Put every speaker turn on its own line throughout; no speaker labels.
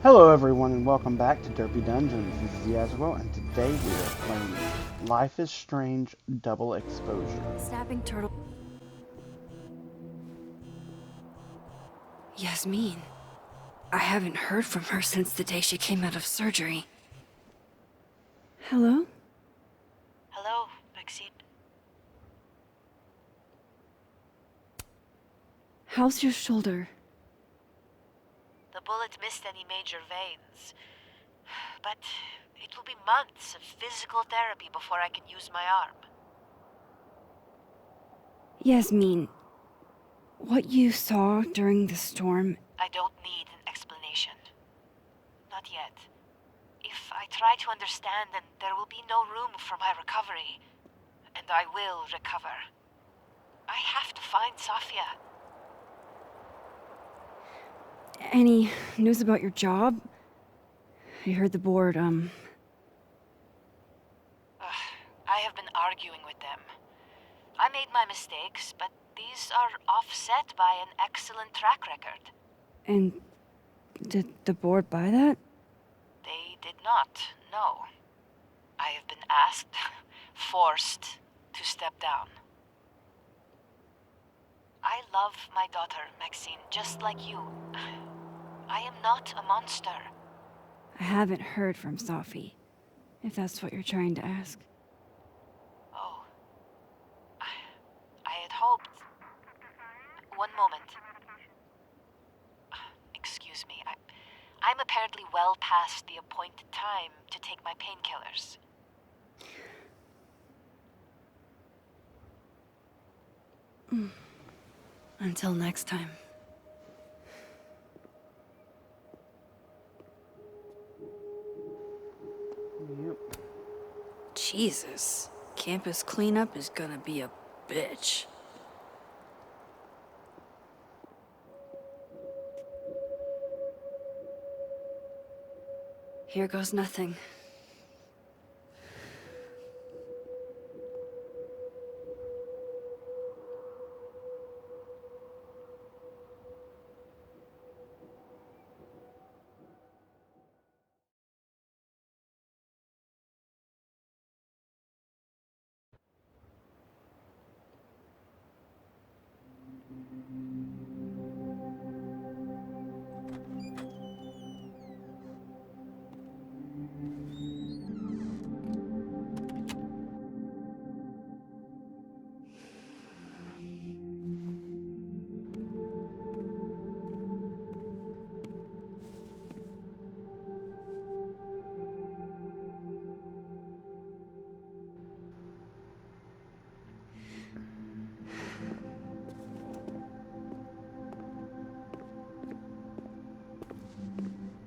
Hello everyone and welcome back to Derpy Dungeons. This is Yazwell and today we are playing Life is Strange Double Exposure.
Snapping turtle. Yasmin. I haven't heard from her since the day she came out of surgery. Hello?
Hello, Maxine.
How's your shoulder?
The bullet missed any major veins, but it will be months of physical therapy before I can use my arm.
Yasmin, what you saw during the storm...
I don't need an explanation. Not yet. If I try to understand, then there will be no room for my recovery. And I will recover. I have to find Safia.
Any news about your job? I heard the board,
I have been arguing with them. I made my mistakes, but these are offset by an excellent track record.
And did the board buy that?
They did not, no. I have been asked, forced, to step down. I love my daughter, Maxine, just like you. I am not a monster.
I haven't heard from Safi, if that's what you're trying to ask.
Oh. I had hoped... One moment. Excuse me, I'm apparently well past the appointed time to take my painkillers.
Until next time.
Yep.
Jesus. Campus cleanup is gonna be a bitch. Here goes nothing.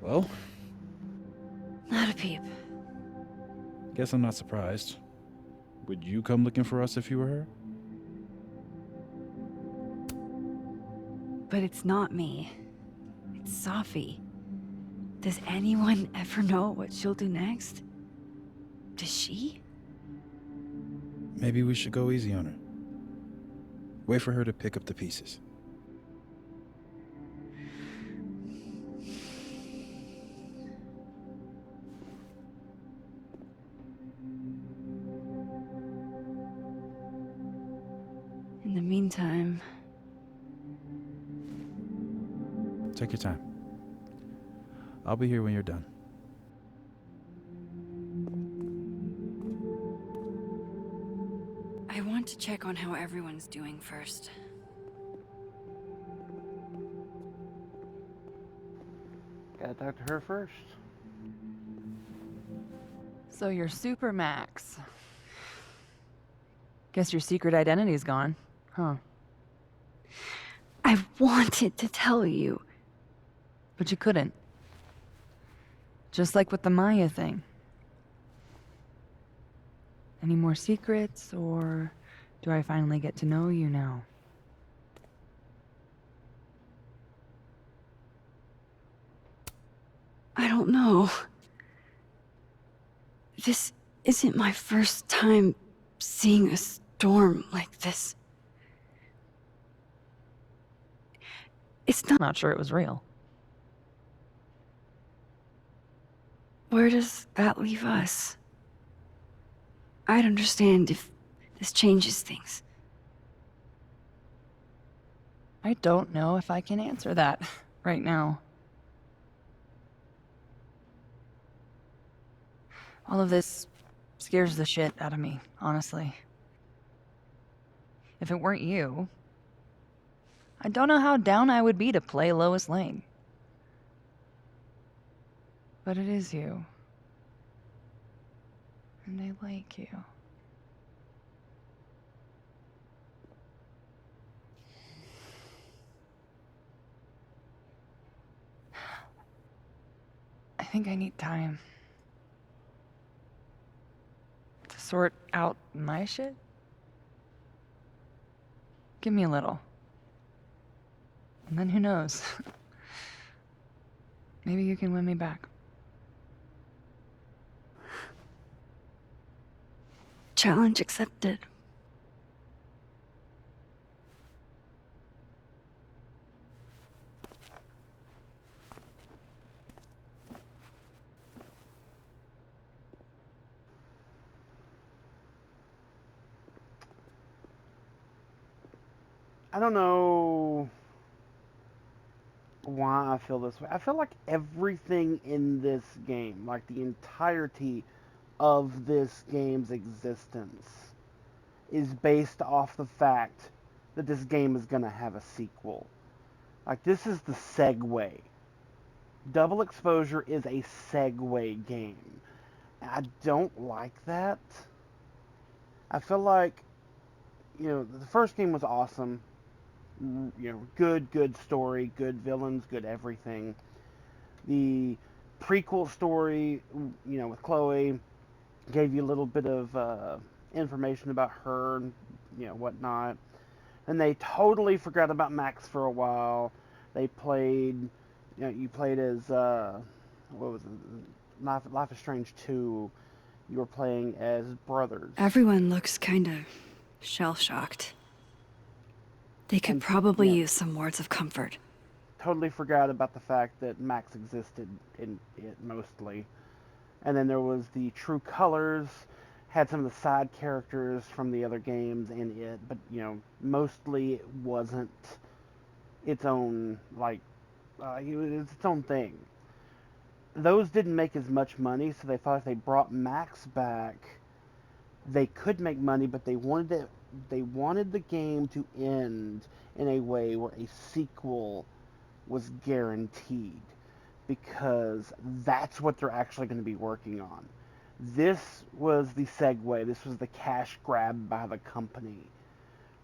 Well,
Not a peep.
guess I'm not surprised. Would you come looking for us if you were her?
But it's not me. It's Safi. Does anyone ever know what she'll do next? Does she?
Maybe we should go easy on her. Wait for her to pick up the pieces.
In the meantime...
Take your time. I'll be here when you're done.
I want to check on how everyone's doing first.
Gotta talk to her first.
So you're Super Max. Guess your secret identity's gone, huh?
I wanted to tell you.
But you couldn't. Just like with the Maya thing. Any more secrets, or do I finally get to know you now?
I don't know. This isn't my first time seeing a storm like this. It's not...
Not sure it was real.
Where does that leave us? I'd understand if this changes things.
I don't know if I can answer that right now. All of this scares the shit out of me, honestly. If it weren't you, I don't know how down I would be to play Lois Lane. But it is you. And I like you. I think I need time to sort out my shit. Give me a little. And then who knows? Maybe you can win me back.
Challenge accepted.
I don't know why I feel this way. I feel like everything in this game, like the entirety of this game's existence, is based off the fact that this game is going to have a sequel. Like, this is the segue. Double Exposure is a segue game. I don't like that. I feel like, the first game was awesome. Good story, good villains, good everything. The prequel story, with Chloe, gave you a little bit of information about her and, whatnot. And they totally forgot about Max for a while. They played, you played as, what was it? Life is Strange 2. You were playing as brothers.
Everyone looks kinda shell-shocked. They could probably use some words of comfort.
Totally forgot about the fact that Max existed in it mostly. And then there was the True Colors, had some of the side characters from the other games in it, but mostly it wasn't its own, it was its own thing. Those didn't make as much money, so they thought if they brought Max back, they could make money, but they wanted the game to end in a way where a sequel was guaranteed, because that's what they're actually going to be working on. This was the segue. This was the cash grab by the company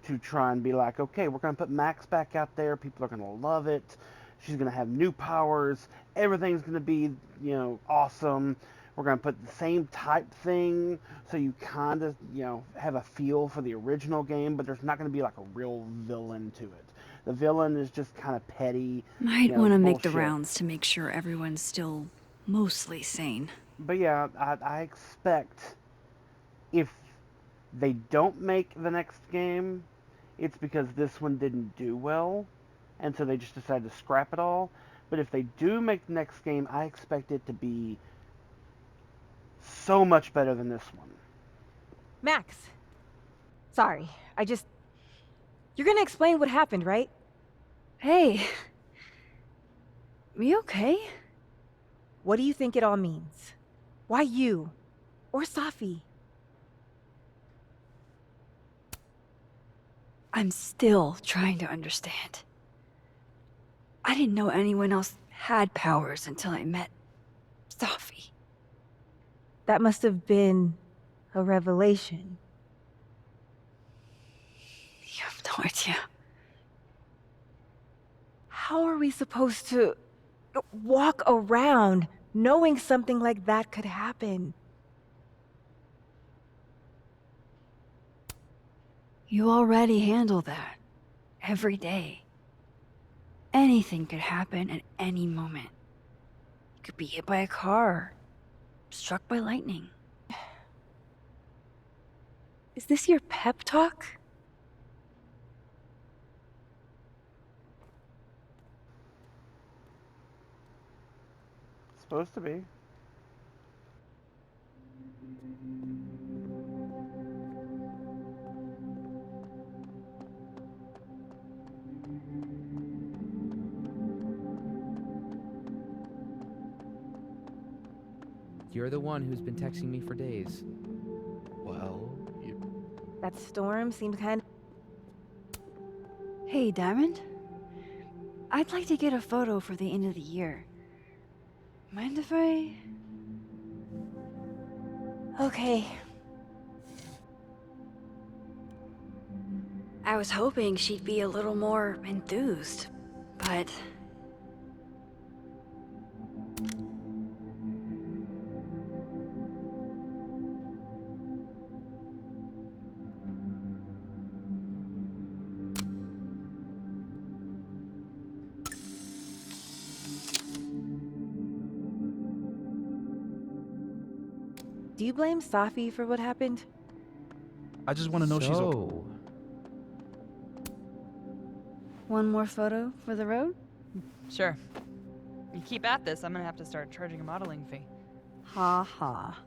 to try and be like, okay, we're going to put Max back out there. People are going to love it. She's going to have new powers. Everything's going to be, awesome. We're going to put the same type thing, so you kind of, have a feel for the original game, but there's not going to be like a real villain to it. The villain is just kind of petty.
Might want to make the
bullshit.
rounds to make sure everyone's still mostly sane.
But yeah, I expect if they don't make the next game, it's because this one didn't do well, and so they just decided to scrap it all. But if they do make the next game, I expect it to be so much better than this one.
Max. Sorry, You're gonna explain what happened, right?
Hey. You okay?
What do you think it all means? Why you? Or Safi?
I'm still trying to understand. I didn't know anyone else had powers until I met Safi.
That must have been a revelation.
You have no idea.
How are we supposed to walk around knowing something like that could happen?
You already handle that. Every day. Anything could happen at any moment. You could be hit by a car. Struck by lightning.
Is this your pep talk?
It's supposed to be.
You're the one who's been texting me for days.
Well, you...
That storm seemed kind of...
Hey, Diamond. I'd like to get a photo for the end of the year. Mind if I...
Okay.
I was hoping she'd be a little more enthused, but...
Do you blame Safi for what happened?
I just want to know she's okay.
So,
One more photo for the road?
Sure. You keep at this, I'm gonna have to start charging a modeling fee.
Ha ha.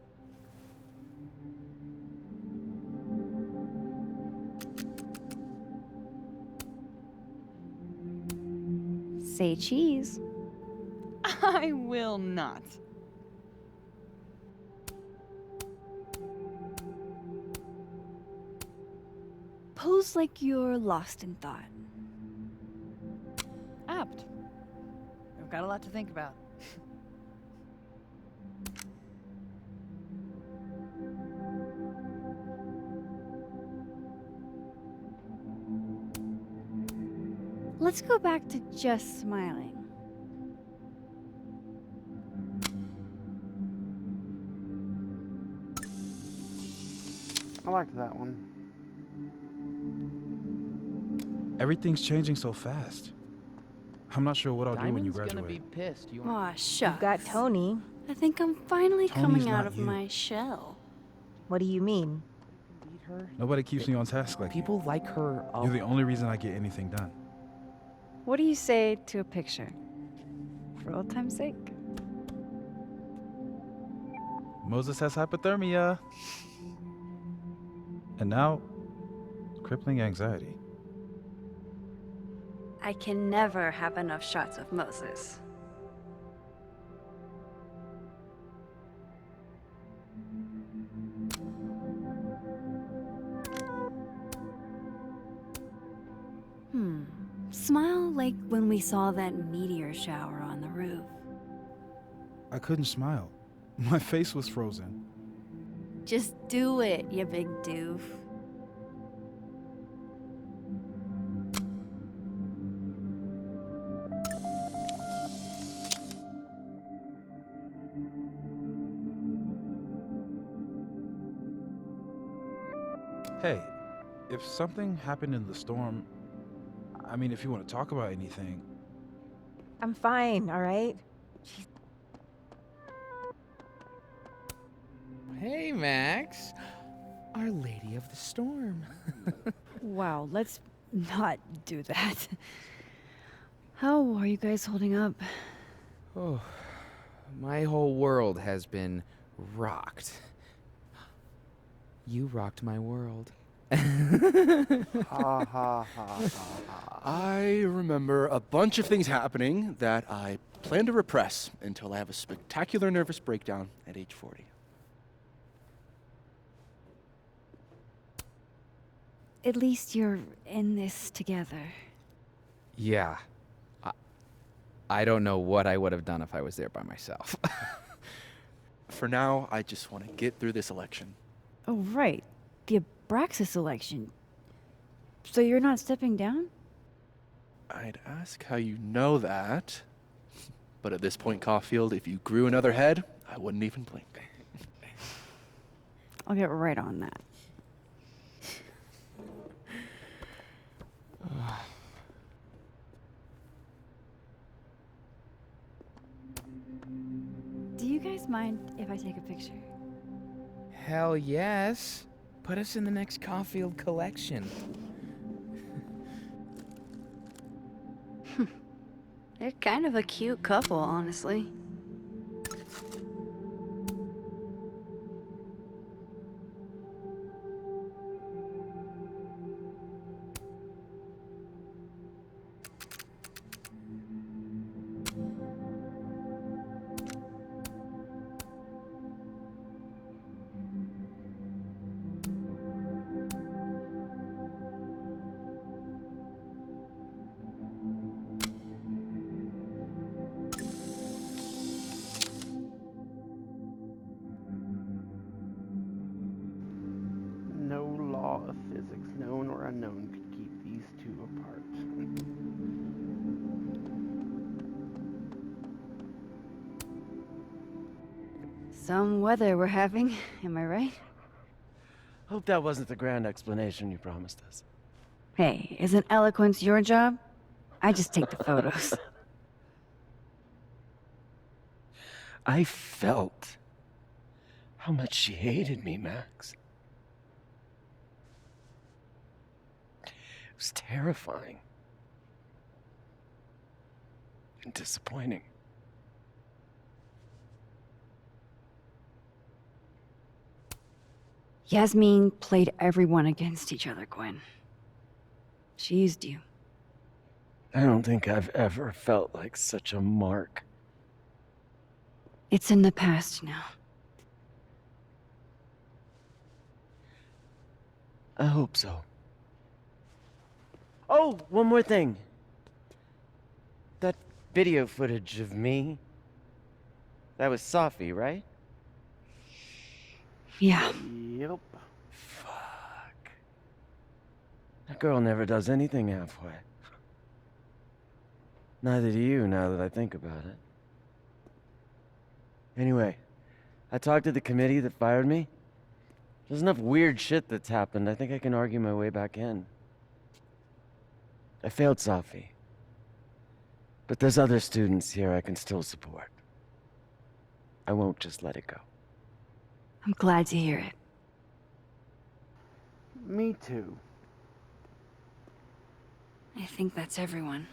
Say cheese.
I will not.
Pose like you're lost in thought.
Apt. I've got a lot to think about.
Let's go back to just smiling.
I liked that one.
Everything's changing so fast. I'm not sure what I'll do when you
Diamond's
graduate.
gonna be pissed. You
Aw,
You've
shucks.
got Tony.
I think I'm finally
Tony's
coming out
not
of
you.
my shell.
What do you mean?
beat her.
Nobody keeps me on task like you.
People like her.
You're the only reason I get anything done.
What do you say to a picture? For old time's sake?
Moses has hypothermia. And now, crippling anxiety.
I can never have enough shots of Moses. Smile like when we saw that meteor shower on the roof.
I couldn't smile. My face was frozen.
Just do it, you big doof.
Hey, if something happened in the storm, I mean, if you want to talk about anything,
I'm fine, all right?
Hey, Max. Our Lady of the Storm.
Wow, let's not do that. How are you guys holding up?
Oh, my whole world has been rocked. You rocked my world.
Ha ha ha ha ha.
I remember a bunch of things happening that I plan to repress until I have a spectacular nervous breakdown at age 40.
At least you're in this together.
Yeah. I don't know what I would have done if I was there by myself.
For now, I just want to get through this election.
Oh, right. The Abraxas election. So you're not stepping down?
I'd ask how you know that. But at this point, Caulfield, if you grew another head, I wouldn't even blink.
I'll get right on that. Do you guys mind if I take a picture?
Hell yes. Put us in the next Caulfield collection.
They're kind of a cute couple, honestly. Some weather we're having, am I right?
Hope that wasn't the grand explanation you promised us.
Hey, isn't eloquence your job? I just take the photos.
I felt how much she hated me, Max. It was terrifying. And disappointing.
Yasmin played everyone against each other, Gwen. She used you.
I don't think I've ever felt like such a mark.
It's in the past now.
I hope so. Oh, one more thing. That video footage of me, that was Safi, right?
Yeah.
Yep.
Fuck. That girl never does anything halfway. Neither do you, now that I think about it. Anyway, I talked to the committee that fired me. There's enough weird shit that's happened. I think I can argue my way back in. I failed Safi. But there's other students here I can still support. I won't just let it go.
I'm glad to hear it.
Me too.
I think that's everyone.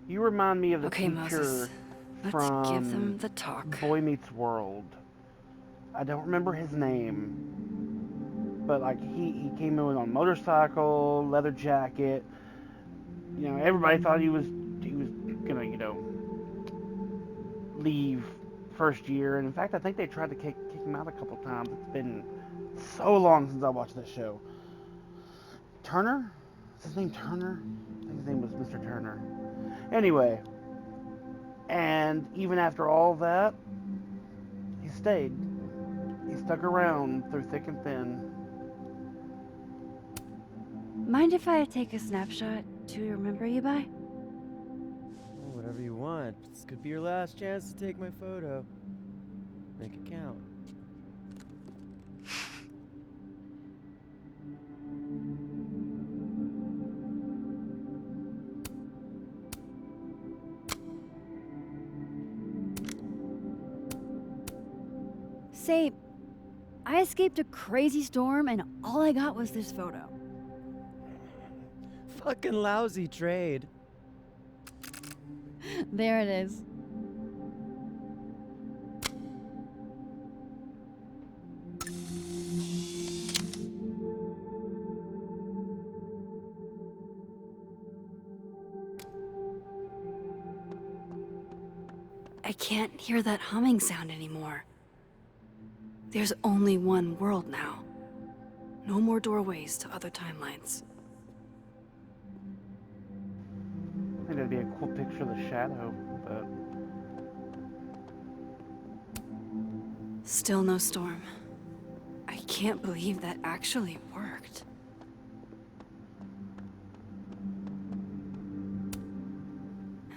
You remind me of the
Okay,
teacher
Moses. Let's
from
give them the talk.
Boy Meets World. I don't remember his name, but like he came in on a motorcycle, leather jacket. You know, everybody thought he was gonna, you know, leave first year, and in fact, I think they tried to kick him out a couple times. It's been so long since I watched that show. Turner? Is his name Turner? I think his name was Mr. Turner. Anyway, and even after all that, he stayed. He stuck around through thick and thin.
Mind if I take a snapshot to remember you by?
Whatever you want. This could be your last chance to take my photo. Make it count.
Say, I escaped a crazy storm and all I got was this photo.
Fucking lousy trade.
There it is. I can't hear that humming sound anymore. There's only one world now. No more doorways to other timelines.
I think that'd be a cool picture of the shadow, but
Still no storm. I can't believe that actually worked.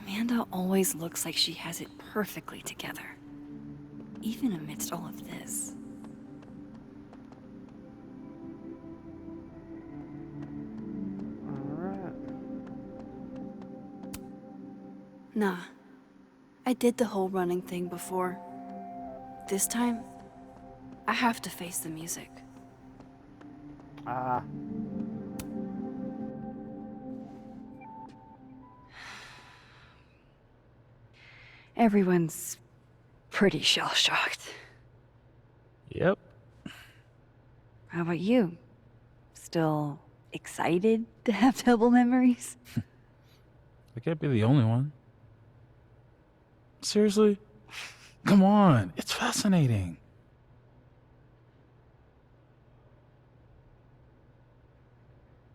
Amanda always looks like she has it perfectly together, even amidst all of this.
alright.
Nah, I did the whole running thing before. This time, I have to face the music.
Ah,
Everyone's pretty shell-shocked.
Yep.
How about you? Still excited to have double memories?
I can't be the only one. Seriously? Come on, it's fascinating.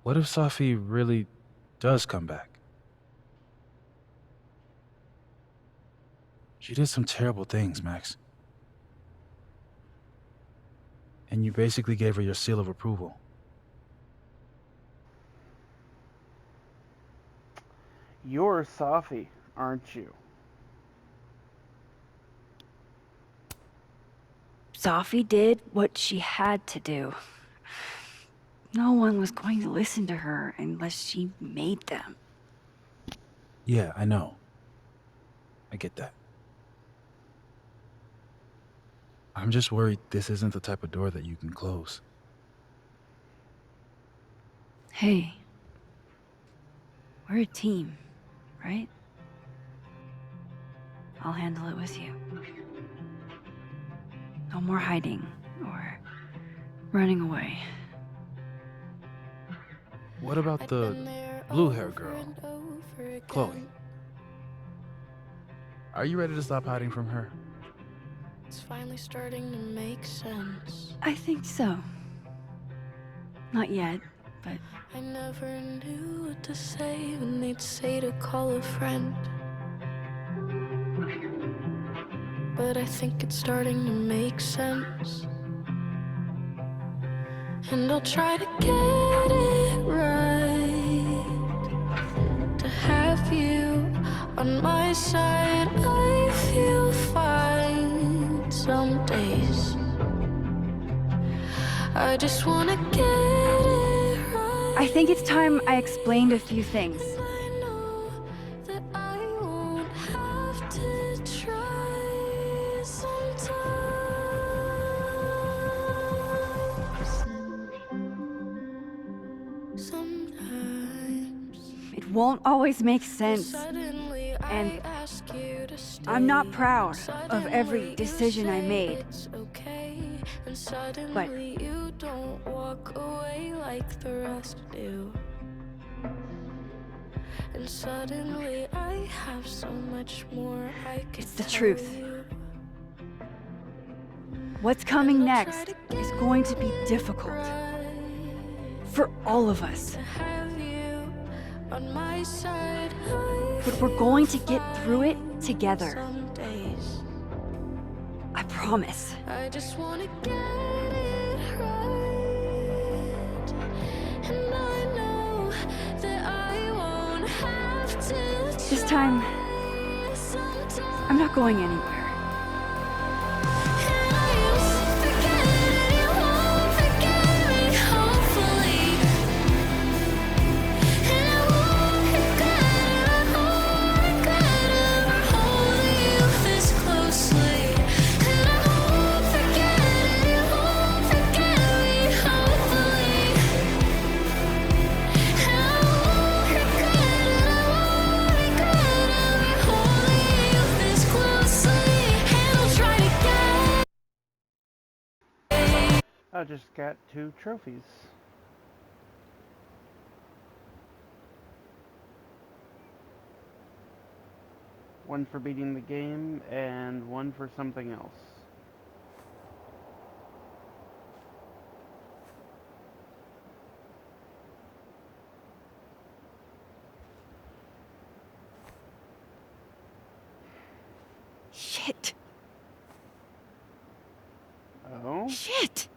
What if Safi really does come back? She did some terrible things, Max. And you basically gave her your seal of approval.
you're Safi, aren't you?
Sophie did what she had to do. No one was going to listen to her unless she made them.
Yeah, I know. I get that. I'm just worried this isn't the type of door that you can close.
Hey, we're a team, right? I'll handle it with you. No more hiding or running away.
What about the blue-haired girl, Chloe? Are you ready to stop hiding from her?
It's finally starting to make sense.
I think so. Not yet, but
I never knew what to say when they'd say to call a friend. But I think it's starting to make sense. And I'll try to get it right. To have you on my side, I feel fine some days. I just wanna get it right.
I think it's time I explained a few things.
I know that I won't have to try sometimes.
It won't always make sense.
Suddenly
And
I ask you to stay.
I'm not proud of every
Suddenly
decision
you
I
say
made.
it's okay. And suddenly you don't walk away like the rest do. And suddenly I have so much more I could
It's the
tell
truth.
you.
What's coming
And I'll
next
try to
is
get
going to be
it
difficult.
right.
For all of us.
To have you on my side, I
But we're going to get through it together.
some days.
I promise.
I just wanna get it right. And I know that I won't have to
This time,
try sometimes.
I'm not going anywhere.
And I won't forget it, you won't forget me, hopefully. And I won't regret ever holding you this closely. And I won't forget it, you won't forget me, hopefully. And I won't regret ever holding you this closely. And I'll try to get.
I just got 2 trophies. One for beating the game and one for something else.
Shit.
Oh?
Shit!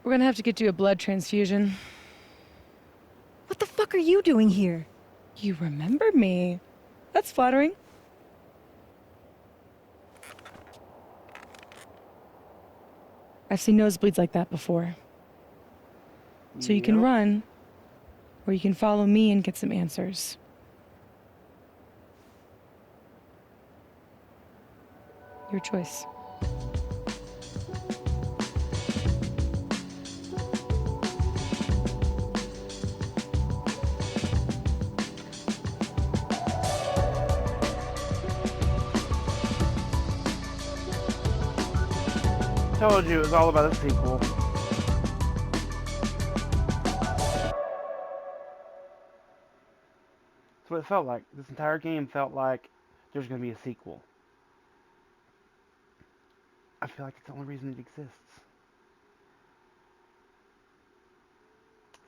We're gonna have to get you a blood transfusion.
What the fuck are you doing here?
You remember me. That's flattering. I've seen nosebleeds like that before. So you can
Yep.
run, or you can follow me and get some answers. Your choice.
Told you it was all about a sequel. That's what it felt like. This entire game felt like there's going to be a sequel. I feel like it's the only reason it exists.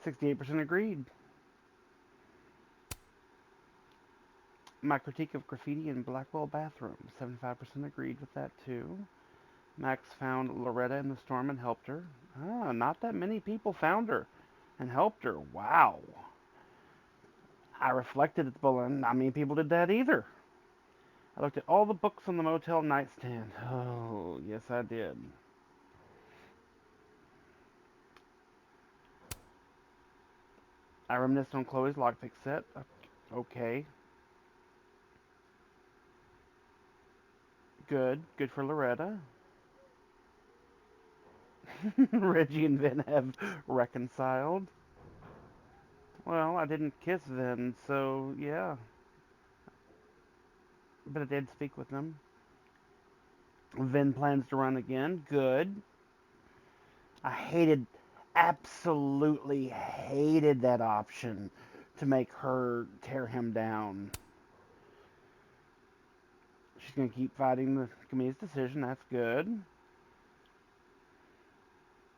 68% agreed. My critique of graffiti in Blackwell bathrooms. 75% agreed with that too. Max found Loretta in the storm and helped her. Ah, not that many people found her and helped her. Wow. I reflected at the bullet. Not many people did that either. I looked at all the books on the motel nightstand. Oh, yes I did. I reminisced on Chloe's lockpick set. Okay. Good. Good for Loretta. Reggie and Vin have reconciled. Well, I didn't kiss Vin, so yeah. But I did speak with them. Vin plans to run again. Good. I absolutely hated that option to make her tear him down. She's going to keep fighting the committee's decision. That's good.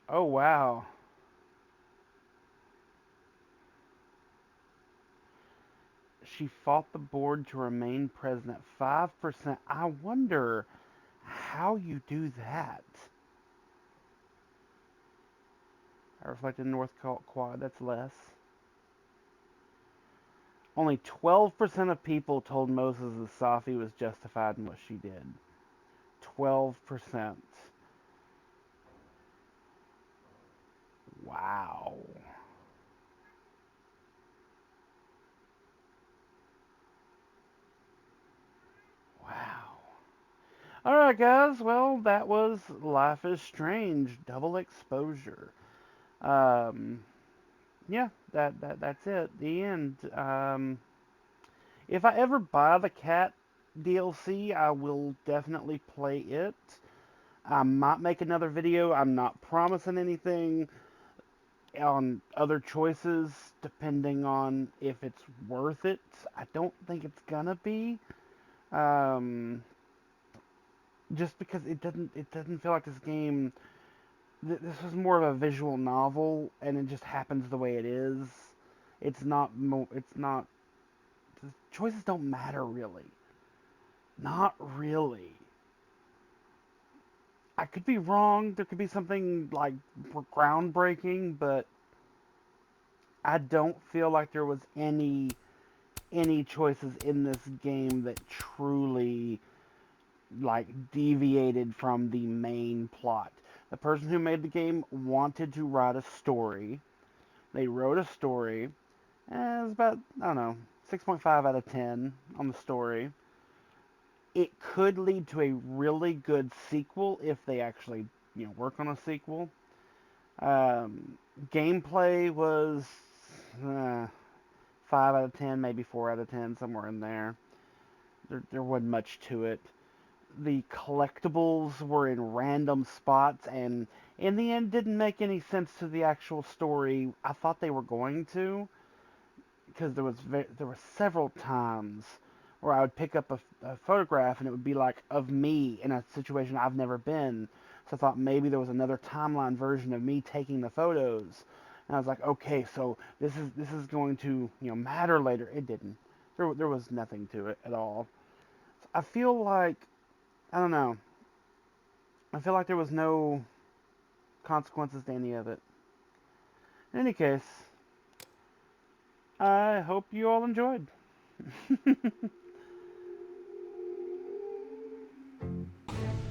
Oh, wow. She fought the board to remain president. 5%. I wonder how you do that. I reflected North Quad. That's less. Only 12% of people told Moses that Safi was justified in what she did. 12%. Wow. Wow. Alright guys, well that was Life is Strange, Double Exposure. Yeah, that's it. The end. If I ever buy the Cat DLC, I will definitely play it. I might make another video. I'm not promising anything on other choices, depending on if it's worth it. I don't think it's gonna be. Just because it doesn't feel like this game. This was more of a visual novel, and it just happens the way it is. It's not. The choices don't matter really. Not really. I could be wrong. There could be something like groundbreaking, but I don't feel like there was any choices in this game that truly like deviated from the main plot. The person who made the game wanted to write a story. They wrote a story. It was about, I don't know, 6.5 out of 10 on the story. It could lead to a really good sequel if they actually, work on a sequel. Gameplay was 5 out of 10, maybe 4 out of 10, somewhere in there. There wasn't much to it. The collectibles were in random spots, and in the end didn't make any sense to the actual story. I thought they were going to, because there were several times where I would pick up a photograph and it would be like of me in a situation I've never been. So I thought maybe there was another timeline version of me taking the photos, and I was like, okay, so this is going to matter later. It didn't. There was nothing to it at all. So I feel like, I don't know. I feel like there was no consequences to any of it. In any case, I hope you all enjoyed.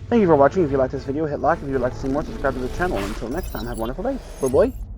Thank you for watching. If you liked this video, hit like. If you would like to see more, subscribe to the channel. Until next time, have a wonderful day. Bye-bye.